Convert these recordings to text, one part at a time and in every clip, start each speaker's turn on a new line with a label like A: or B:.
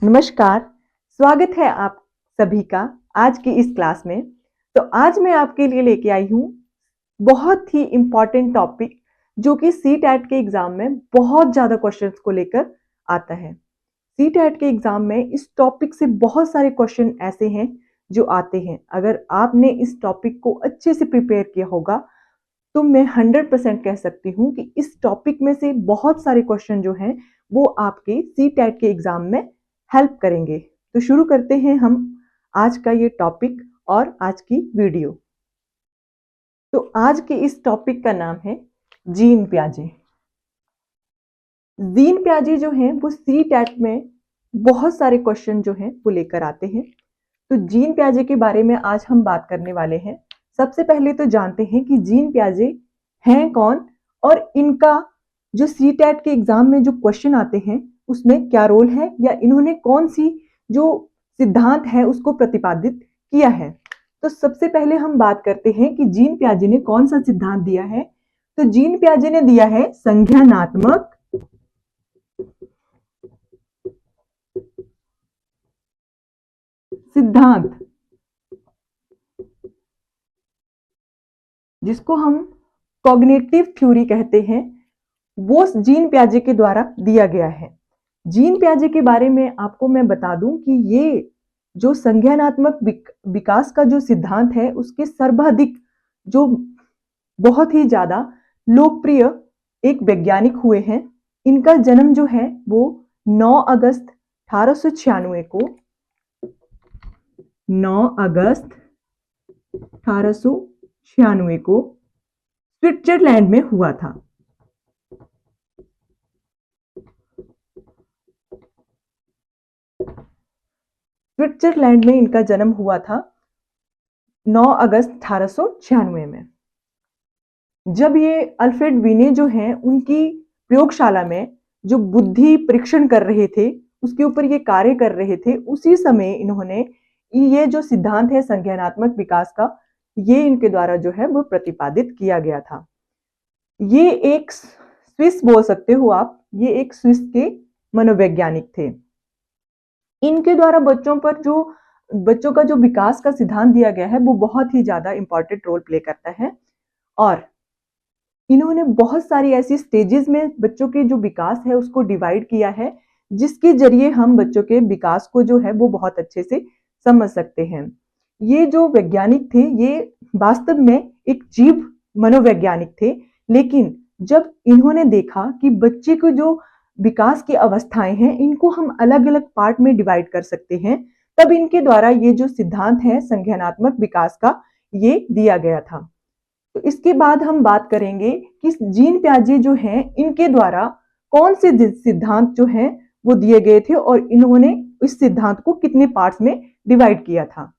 A: नमस्कार, स्वागत है आप सभी का आज की इस क्लास में। तो आज मैं आपके लिए लेके आई हूँ बहुत ही इम्पॉर्टेंट टॉपिक जो कि सीटेट के एग्जाम में बहुत ज़्यादा क्वेश्चंस को लेकर आता है। सीटेट के एग्जाम में इस टॉपिक से बहुत सारे क्वेश्चन ऐसे हैं जो आते हैं। अगर आपने इस टॉपिक को अच्छे से प्रिपेयर किया होगा तो मैं 100% कह सकती हूँ कि इस टॉपिक में से बहुत सारे क्वेश्चन जो हैं वो आपके सीटेट के एग्जाम में हेल्प करेंगे। तो शुरू करते हैं हम आज का ये टॉपिक और आज की वीडियो। तो आज के इस टॉपिक का नाम है जीन प्याजे। जीन प्याजे जो हैं वो सीटेट में बहुत सारे क्वेश्चन जो हैं वो लेकर आते हैं। तो जीन प्याजे के बारे में आज हम बात करने वाले हैं। सबसे पहले तो जानते हैं कि जीन प्याजे हैं कौन और इनका जो सीटेट के एग्जाम में जो क्वेश्चन आते हैं उसमें क्या रोल है या इन्होंने कौन सी जो सिद्धांत है उसको प्रतिपादित किया है। तो सबसे पहले हम बात करते हैं कि जीन प्याजे ने कौन सा सिद्धांत दिया है। तो जीन प्याजे ने दिया है संज्ञानात्मक सिद्धांत, जिसको हम कॉग्निटिव थ्योरी कहते हैं, वो जीन प्याजे के द्वारा दिया गया है। जीन प्याजे के बारे में आपको मैं बता दूं कि ये जो संज्ञानात्मक विकास का जो सिद्धांत है उसके सर्वाधिक जो बहुत ही ज्यादा लोकप्रिय एक वैज्ञानिक हुए हैं। इनका जन्म जो है वो 9 अगस्त 1896 को 9 अगस्त 1896 को स्विट्जरलैंड में हुआ था। स्विट्जरलैंड में इनका जन्म हुआ था 9 अगस्त 1896 में। जब ये अल्फ्रेड वीने जो हैं उनकी प्रयोगशाला में जो बुद्धि परीक्षण कर रहे थे उसके ऊपर ये कार्य कर रहे थे, उसी समय इन्होंने ये जो सिद्धांत है संज्ञानात्मक विकास का, ये इनके द्वारा जो है वो प्रतिपादित किया गया था। ये एक स्विस बोल सकते हो आप, ये एक स्विस के मनोवैज्ञानिक थे। इनके द्वारा बच्चों का जो विकास का सिद्धांत दिया गया है वो बहुत ही ज्यादा इंपॉर्टेंट रोल प्ले करता है। और इन्होंने बहुत सारी ऐसी स्टेजेस में बच्चों के जो विकास है उसको डिवाइड किया है, जिसके जरिए हम बच्चों के विकास को जो है वो बहुत अच्छे से समझ सकते हैं। ये जो वैज्ञानिक थे ये वास्तव में एक जीव मनोवैज्ञानिक थे, लेकिन जब इन्होंने देखा कि बच्चे को जो विकास की अवस्थाएं हैं इनको हम अलग अलग पार्ट में डिवाइड कर सकते हैं, तब इनके द्वारा ये जो सिद्धांत है संज्ञानात्मक विकास का ये दिया गया था। तो इसके बाद हम बात करेंगे कि जीन प्याजे जो हैं इनके द्वारा कौन से सिद्धांत जो हैं वो दिए गए थे और इन्होंने इस सिद्धांत को कितने पार्ट्स में डिवाइड किया था।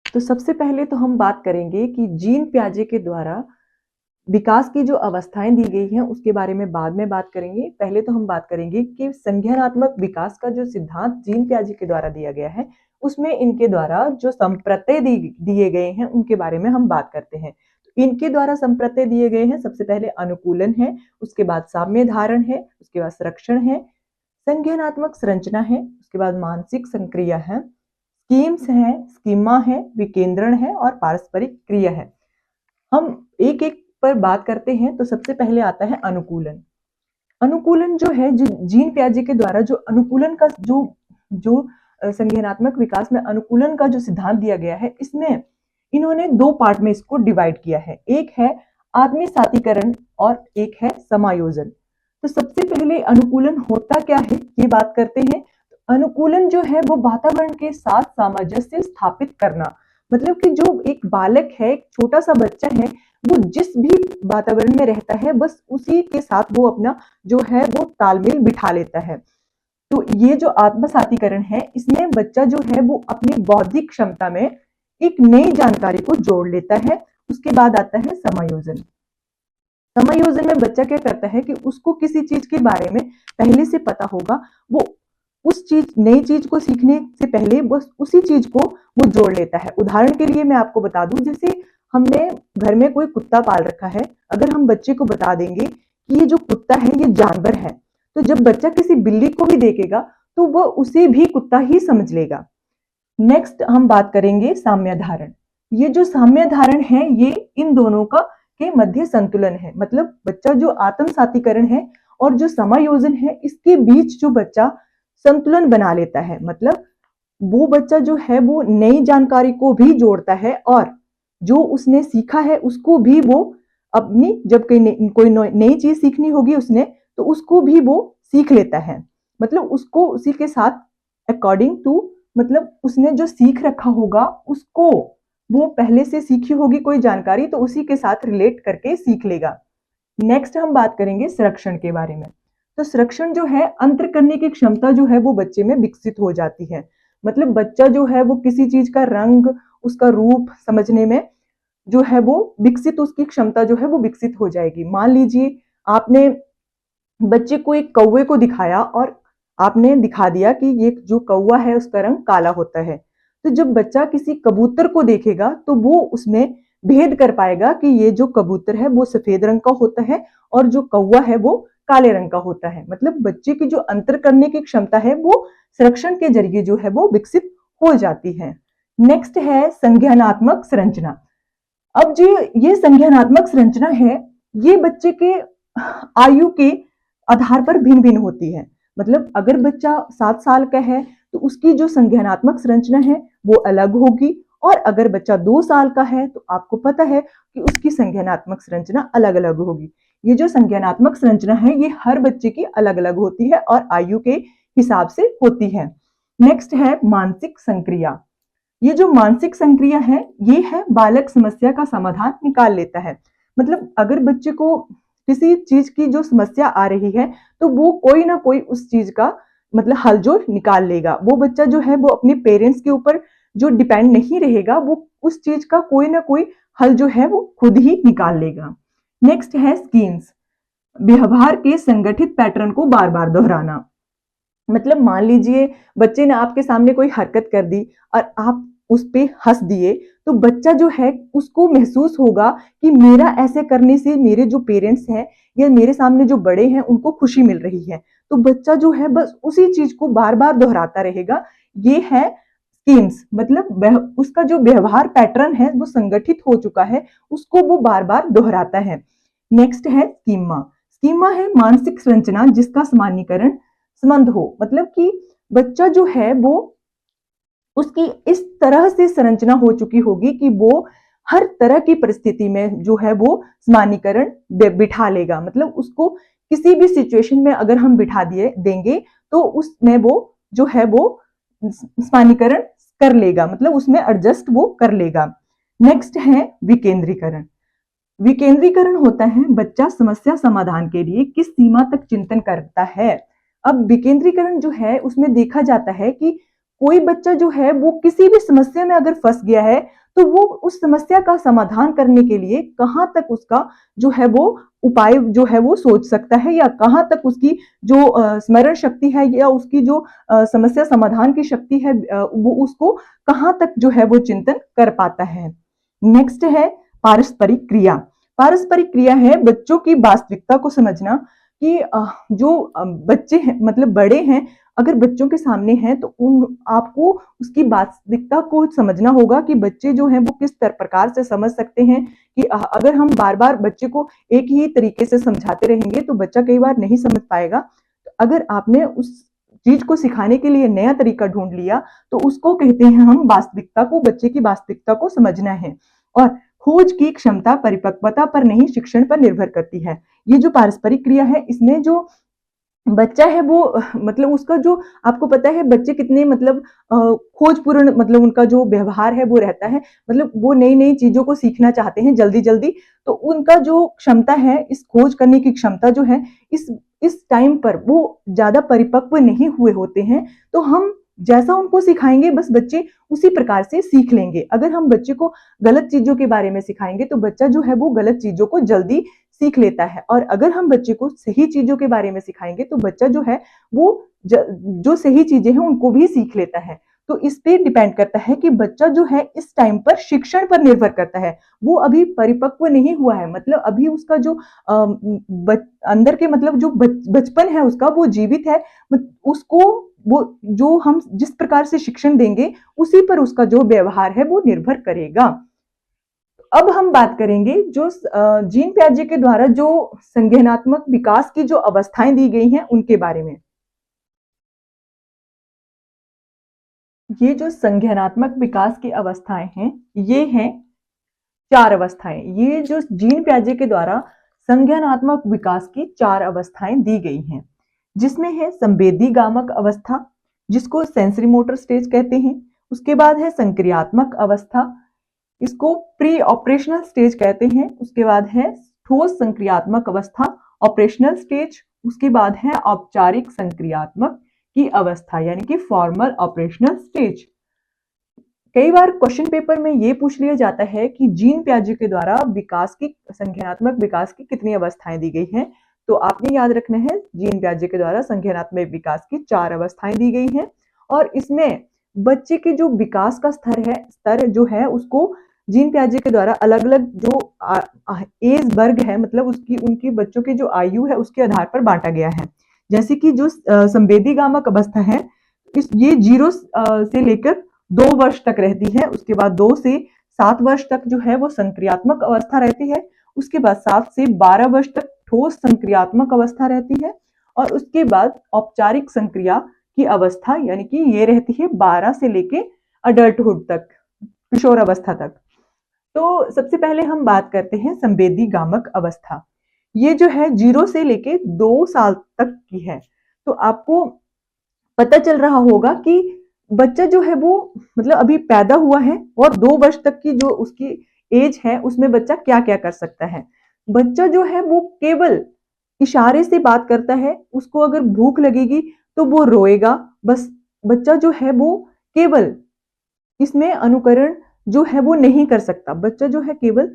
A: तो सबसे पहले तो हम बात करेंगे कि जीन प्याजे के द्वारा विकास की जो अवस्थाएं दी गई हैं उसके बारे में बाद में बात करेंगे। पहले तो हम बात करेंगे कि संज्ञानात्मक विकास का जो सिद्धांत जीन प्याजे के द्वारा दिया गया है उसमें इनके द्वारा जो संप्रत्यय दिए गए हैं उनके बारे में हम बात करते हैं। तो इनके द्वारा संप्रत्यय दिए गए हैं, सबसे पहले अनुकूलन है, उसके बाद साम्य धारण है, उसके बाद संरक्षण है, संज्ञानात्मक संरचना है, उसके बाद मानसिक संक्रिया है, स्कीम्स है, स्कीमा है, विकेंद्रण है और पारस्परिक क्रिया है। हम एक एक पर बात करते हैं। तो सबसे पहले आता है अनुकूलन। अनुकूलन जो है जीन प्याजे के द्वारा जो अनुकूलन का जो संज्ञानात्मक विकास में अनुकूलन का जो सिद्धांत दिया गया है, इसमें इन्होंने 2 पार्ट में इसको डिवाइड किया है। एक है आत्मीसातीकरण और एक है समायोजन। तो सबसे पहले अनुकूलन होता क्या है ये बात करते हैं। तो अनुकूलन जो है वो वातावरण के साथ सामंजस्य स्थापित करना, मतलब कि जो एक बालक है, एक छोटा सा बच्चा है, वो जिस भी वातावरण में रहता है बस उसी के साथ वो अपना जो है वो तालमेल बिठा लेता है। तो ये जो आत्मसातीकरण है इसमें बच्चा जो है वो अपनी बौद्धिक क्षमता में एक नई जानकारी को जोड़ लेता है। उसके बाद आता है समायोजन। समायोजन में बच्चा क्या करता है कि उसको किसी चीज के बारे में पहले से पता होगा, वो उस नई चीज को सीखने से पहले बस उसी चीज को वो जोड़ लेता है। उदाहरण के लिए मैं आपको बता दूं, जैसे हमने घर में कोई कुत्ता पाल रखा है, अगर हम बच्चे को बता देंगे कि ये जो कुत्ता है ये जानवर है, तो जब बच्चा किसी बिल्ली को भी देखेगा तो वह उसे भी कुत्ता ही समझ लेगा। नेक्स्ट हम बात करेंगे साम्य धारण। ये जो साम्य धारण है ये इन दोनों का के मध्य संतुलन है। मतलब बच्चा जो आत्म सातीकरण है और जो समायोजन है, इसके बीच जो बच्चा संतुलन बना लेता है, मतलब वो बच्चा जो है वो नई जानकारी को भी जोड़ता है और जो उसने सीखा है उसको भी वो अपनी, जब कोई नई चीज सीखनी होगी उसने, तो उसको भी वो सीख लेता है। मतलब उसको उसी के साथ अकॉर्डिंग टू, मतलब उसने जो सीख रखा होगा उसको, वो पहले से सीखी होगी कोई जानकारी तो उसी के साथ रिलेट करके सीख लेगा। नेक्स्ट हम बात करेंगे संरक्षण के बारे में। तो संरक्षण जो है, अंतर करने की क्षमता जो है वो बच्चे में विकसित हो जाती है। मतलब बच्चा जो है वो किसी चीज का रंग, उसका रूप समझने में जो है वो विकसित, उसकी क्षमता जो है वो विकसित हो जाएगी। मान लीजिए आपने बच्चे को एक कौवे को दिखाया और आपने दिखा दिया कि ये जो कौवा है उसका रंग काला होता है। तो जब बच्चा किसी कबूतर को देखेगा तो वो उसमें भेद कर पाएगा कि ये जो कबूतर है वो सफेद रंग का होता है और जो कौवा है वो काले रंग का होता है। मतलब बच्चे की जो अंतर करने की क्षमता है वो संरक्षण के जरिए जो है वो विकसित हो जाती है। नेक्स्ट है संज्ञानात्मक संरचना। अब जो ये संज्ञानात्मक संरचना है, ये बच्चे के आयु के आधार पर भिन्न भिन्न होती है। मतलब अगर बच्चा 7 साल का है तो उसकी जो संज्ञानात्मक संरचना है वो अलग होगी, और अगर बच्चा 2 साल का है तो आपको पता है कि उसकी संज्ञानात्मक संरचना अलग अलग होगी। ये जो संज्ञानात्मक संरचना है ये हर बच्चे की अलग अलग होती है और आयु के हिसाब से होती है। नेक्स्ट है मानसिक संक्रिया। ये जो मानसिक संक्रिया है ये है बालक समस्या का समाधान निकाल लेता है। मतलब अगर बच्चे को किसी चीज की जो समस्या आ रही है तो वो कोई ना कोई उस चीज का मतलब हल जो निकाल लेगा। वो बच्चा जो है वो अपने पेरेंट्स के ऊपर जो डिपेंड नहीं रहेगा, वो उस चीज का कोई ना कोई हल जो है वो खुद ही निकाल लेगा। नेक्स्ट है स्कीम्स। व्यवहार के संगठित पैटर्न को बार बार दोहराना। मतलब मान लीजिए बच्चे ने आपके सामने कोई हरकत कर दी और आप उस पे हंस दिए, तो बच्चा जो है उसको महसूस होगा कि मेरा ऐसे करने से मेरे जो पेरेंट्स हैं या मेरे सामने जो बड़े हैं उनको खुशी मिल रही है। तो बच्चा जो है बस उसी चीज को बार बार दोहराता रहेगा। ये है स्कीम्स। मतलब उसका जो व्यवहार पैटर्न है वो संगठित हो चुका है, उसको वो बार बार दोहराता है। नेक्स्ट है स्कीमा। स्कीमा है मानसिक संरचना जिसका सामान्यीकरण संबंध हो। मतलब कि बच्चा जो है वो, उसकी इस तरह से संरचना हो चुकी होगी कि वो हर तरह की परिस्थिति में जो है वो सामान्यीकरण बिठा लेगा। मतलब उसको किसी भी सिचुएशन में अगर हम बिठा दिए देंगे तो उसमें वो जो है वो सामान्यीकरण कर लेगा, मतलब उसमें एडजस्ट वो कर लेगा। नेक्स्ट है विकेंद्रीकरण। विकेंद्रीकरण होता है बच्चा समस्या समाधान के लिए किस सीमा तक चिंतन करता है। अब विकेंद्रीकरण जो है उसमें देखा जाता है कि कोई बच्चा जो है वो किसी भी समस्या में अगर फंस गया है तो वो उस समस्या का समाधान करने के लिए कहाँ तक उसका जो है वो उपाय जो है वो सोच सकता है, या कहाँ तक उसकी जो स्मरण शक्ति है या उसकी जो समस्या समाधान की शक्ति है वो उसको कहाँ तक जो है वो चिंतन कर पाता है। नेक्स्ट है पारस्परिक क्रिया। पारस्परिक क्रिया है बच्चों की वास्तविकता को समझना कि जो बच्चे हैं मतलब बड़े हैं, अगर बच्चों के सामने हैं तो उन आपको उसकी वास्तविकता को समझना होगा कि बच्चे जो हैं वो किस प्रकार से समझ सकते हैं। कि अगर हम बार बार बच्चे को एक ही तरीके से समझाते रहेंगे तो बच्चा कई बार नहीं समझ पाएगा। तो अगर आपने उस चीज को सिखाने के लिए नया तरीका ढूंढ लिया तो उसको कहते हैं हम वास्तविकता को, बच्चे की वास्तविकता को समझना है। और खोज की क्षमता परिपक्वता पर नहीं शिक्षण पर निर्भर करती है। ये जो पारस्परिक क्रिया है इसमें जो बच्चा है वो मतलब उसका जो, आपको पता है बच्चे कितने मतलब खोजपूर्ण, मतलब उनका जो व्यवहार है वो रहता है। मतलब वो नई नई चीजों को सीखना चाहते हैं जल्दी जल्दी। तो उनका जो क्षमता है, इस खोज करने की क्षमता जो है, इस टाइम पर वो ज्यादा परिपक्व नहीं हुए होते हैं। तो हम जैसा उनको सिखाएंगे बस बच्चे उसी प्रकार से सीख लेंगे। अगर हम बच्चे को गलत चीजों के बारे में सिखाएंगे तो बच्चा जो है वो गलत चीजों को जल्दी सीख लेता है, और अगर हम बच्चे को सही चीजों के बारे में सिखाएंगे तो बच्चा जो है वो जो सही चीजें हैं उनको भी सीख लेता है। तो इस पे डिपेंड करता है कि बच्चा जो है इस टाइम पर शिक्षण पर निर्भर करता है। वो अभी परिपक्व नहीं हुआ है, मतलब अभी उसका जो अंदर के मतलब जो बचपन है उसका वो जीवित है। उसको वो जो हम जिस प्रकार से शिक्षण देंगे उसी पर उसका जो व्यवहार है वो निर्भर करेगा। अब हम बात करेंगे जो जीन पियाजे के द्वारा जो संज्ञानात्मक विकास की जो अवस्थाएं दी गई हैं उनके बारे में। ये जो संज्ञानात्मक विकास की अवस्थाएं हैं, ये हैं 4 अवस्थाएं। ये जो जीन पियाजे के द्वारा संज्ञानात्मक विकास की 4 अवस्थाएं दी गई हैं, जिसमें है संवेदीगामक अवस्था, जिसको सेंसरी मोटर स्टेज कहते हैं। उसके बाद है संक्रियात्मक अवस्था, इसको प्री ऑपरेशनल स्टेज कहते हैं। उसके बाद है ठोस संक्रियात्मक अवस्था, ऑपरेशनल स्टेज। उसके बाद है औपचारिक संक्रियात्मक की अवस्था, यानी कि फॉर्मल ऑपरेशनल स्टेज। कई बार क्वेश्चन पेपर में ये पूछ लिया जाता है कि जीन पियाजे के द्वारा विकास की संज्ञानात्मक विकास की कितनी अवस्थाएं दी गई हैं। तो आपने याद रखना है जीन पियाजे के द्वारा संज्ञानात्मक विकास की 4 अवस्थाएं दी गई हैं, और इसमें बच्चे के जो विकास का स्तर जो है उसको जीन पियाजे के द्वारा अलग अलग जो एज वर्ग है, मतलब उसकी उनकी बच्चों की जो आयु है उसके आधार पर बांटा गया है। जैसे कि जो संवेदीगामक अवस्था है, ये 0 से लेकर 2 वर्ष तक रहती है। उसके बाद 2 से 7 वर्ष तक जो है वो संक्रियात्मक अवस्था रहती है। उसके बाद 7 से 12 वर्ष तक ठोस संक्रियात्मक अवस्था रहती है, और उसके बाद औपचारिक संक्रिया की अवस्था यानी कि ये रहती है 12 से लेके अडल्टहुड तक, किशोर अवस्था तक। तो सबसे पहले हम बात करते हैं संवेदीगामक अवस्था। ये जो है 0 से लेके 2 साल तक की है। तो आपको पता चल रहा होगा कि बच्चा जो है वो मतलब अभी पैदा हुआ है और 2 वर्ष तक की जो उसकी एज है उसमें बच्चा क्या क्या कर सकता है। बच्चा जो है वो केवल इशारे से बात करता है, उसको अगर भूख लगेगी तो वो रोएगा बस। बच्चा जो है वो केवल इसमें अनुकरण जो है वो नहीं कर सकता। बच्चा जो है केवल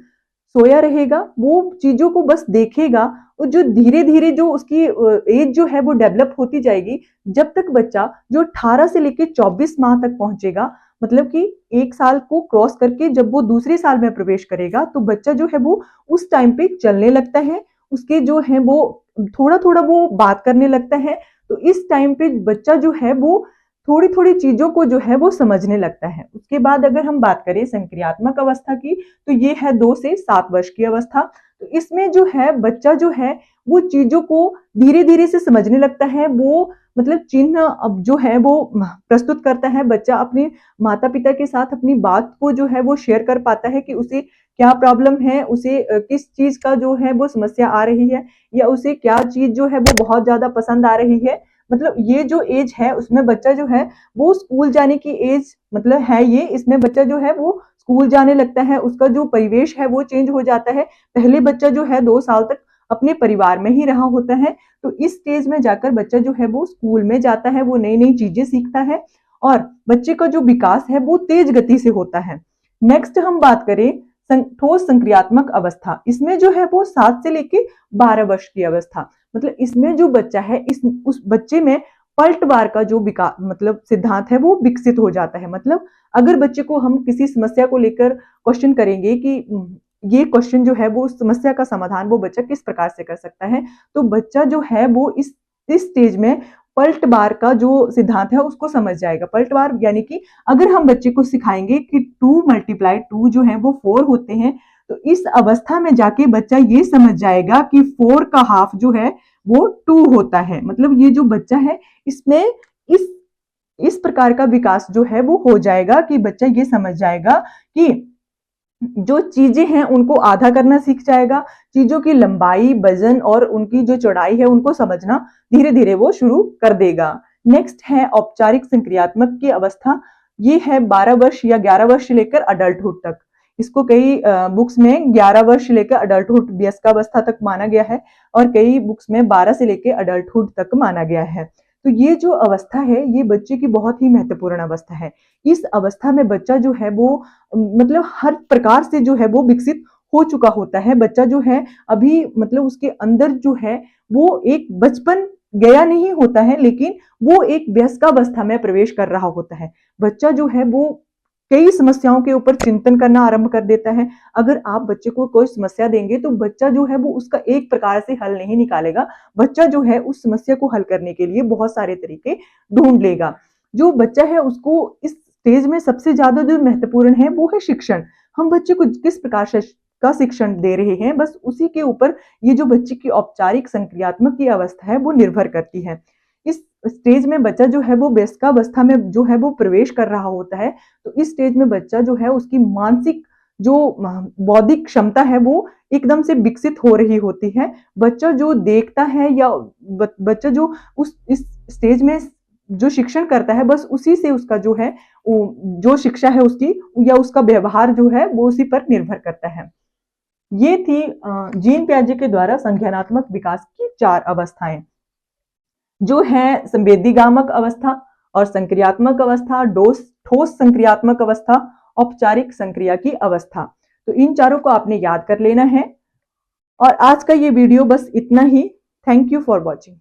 A: सोया रहेगा, वो चीजों को बस देखेगा, और जो धीरे धीरे जो उसकी एज जो है वो डेवलप होती जाएगी, जब तक बच्चा जो 18 से लेकर 24 माह तक पहुंचेगा, मतलब कि 1 साल को क्रॉस करके जब वो दूसरे साल में प्रवेश करेगा तो बच्चा जो है वो उस टाइम पे चलने लगता है, उसके जो है वो थोड़ा थोड़ा वो बात करने लगता है। तो इस टाइम पे बच्चा जो है वो थोड़ी थोड़ी चीजों को जो है वो समझने लगता है। उसके बाद अगर हम बात करें संक्रियात्मक अवस्था की, तो ये है 2 से 7 वर्ष की अवस्था। तो इसमें जो है बच्चा जो है वो चीजों को धीरे धीरे से समझने लगता है। वो मतलब चिन्ह अब जो है वो प्रस्तुत करता है। बच्चा अपने माता पिता के साथ अपनी बात को जो है वो शेयर कर पाता है कि उसे क्या प्रॉब्लम है, उसे किस चीज का जो है वो समस्या आ रही है, या उसे क्या चीज जो है वो बहुत ज्यादा पसंद आ रही है। मतलब ये जो एज है उसमें बच्चा जो है वो स्कूल जाने की एज मतलब है ये, इसमें बच्चा जो है वो स्कूल जाने लगता है, उसका जो परिवेश है वो चेंज हो जाता है। पहले बच्चा जो है 2 साल तक अपने परिवार में ही रहा होता है, तो इस स्टेज में जाकर बच्चा जो है वो स्कूल में जाता है, वो नई नई चीजें सीखता है, और बच्चे का जो विकास है वो तेज गति से होता है। नेक्स्ट हम बात करें ठोस संक्रियात्मक अवस्था। इसमें जो है वो 7 से लेके 12 वर्ष की अवस्था, मतलब इसमें जो बच्चा है उस बच्चे में पलटवार का जो विकास मतलब सिद्धांत है वो विकसित हो जाता है। मतलब अगर बच्चे को हम किसी समस्या को लेकर क्वेश्चन करेंगे कि ये क्वेश्चन जो है वो उस समस्या का समाधान वो बच्चा किस प्रकार से कर सकता है, तो बच्चा जो है वो इस स्टेज में पलटवार का जो सिद्धांत है उसको समझ जाएगा। पलटवार यानी कि अगर हम बच्चे को सिखाएंगे कि 2 × 2 जो है वो 4 होते हैं, तो इस अवस्था में जाके बच्चा ये समझ जाएगा कि 4 का हाफ जो है वो 2 होता है। मतलब ये जो बच्चा है इसमें इस प्रकार का विकास जो है वो हो जाएगा कि बच्चा ये समझ जाएगा कि जो चीजें हैं उनको आधा करना सीख जाएगा, चीजों की लंबाई, वजन और उनकी जो चौड़ाई है उनको समझना धीरे धीरे वो शुरू कर देगा। नेक्स्ट है औपचारिक संक्रियात्मक की अवस्था। ये है 12 वर्ष या 11 वर्ष से लेकर अडल्टहुड तक। इसको कई बुक्स में 11 वर्ष से लेकर अडल्टहुड वयस्कावस्था तक माना गया है, और कई बुक्स में 12 से लेकर अडल्टहुड तक माना गया है। तो ये जो अवस्था है ये बच्चे की बहुत ही महत्वपूर्ण अवस्था है। इस अवस्था में बच्चा जो है वो मतलब हर प्रकार से जो है वो विकसित हो चुका होता है। बच्चा जो है अभी मतलब उसके अंदर जो है वो एक बचपन गया नहीं होता है, लेकिन वो एक वयस्कावस्था में प्रवेश कर रहा होता है। बच्चा जो है वो कई समस्याओं के ऊपर चिंतन करना आरंभ कर देता है। अगर आप बच्चे को कोई समस्या देंगे तो बच्चा जो है वो उसका एक प्रकार से हल नहीं निकालेगा। बच्चा जो है उस समस्या को हल करने के लिए बहुत सारे तरीके ढूंढ लेगा। जो बच्चा है उसको इस स्टेज में सबसे ज्यादा जो महत्वपूर्ण है वो है शिक्षण। हम बच्चे को किस प्रकार से का शिक्षण दे रहे हैं, बस उसी के ऊपर ये जो बच्चे की औपचारिक संक्रियात्मक की अवस्था है वो निर्भर करती है। इस स्टेज में बच्चा जो है वो वयस्कावस्था में जो है वो प्रवेश कर रहा होता है। तो इस स्टेज में बच्चा जो है उसकी मानसिक जो बौद्धिक क्षमता है वो एकदम से विकसित हो रही होती है। बच्चा जो देखता है या बच्चा जो उस इस स्टेज में जो शिक्षण करता है, बस उसी से उसका जो है जो शिक्षा है उसकी या उसका व्यवहार जो है वो उसी पर निर्भर करता है। ये थी जीन पियाजे के द्वारा संज्ञानात्मक विकास की 4 अवस्थाएं, जो है संवेदीगामक अवस्था और संक्रियात्मक अवस्था, ठोस संक्रियात्मक अवस्था, औपचारिक संक्रिया की अवस्था। तो इन चारों को आपने याद कर लेना है। और आज का ये वीडियो बस इतना ही। Thank you for watching.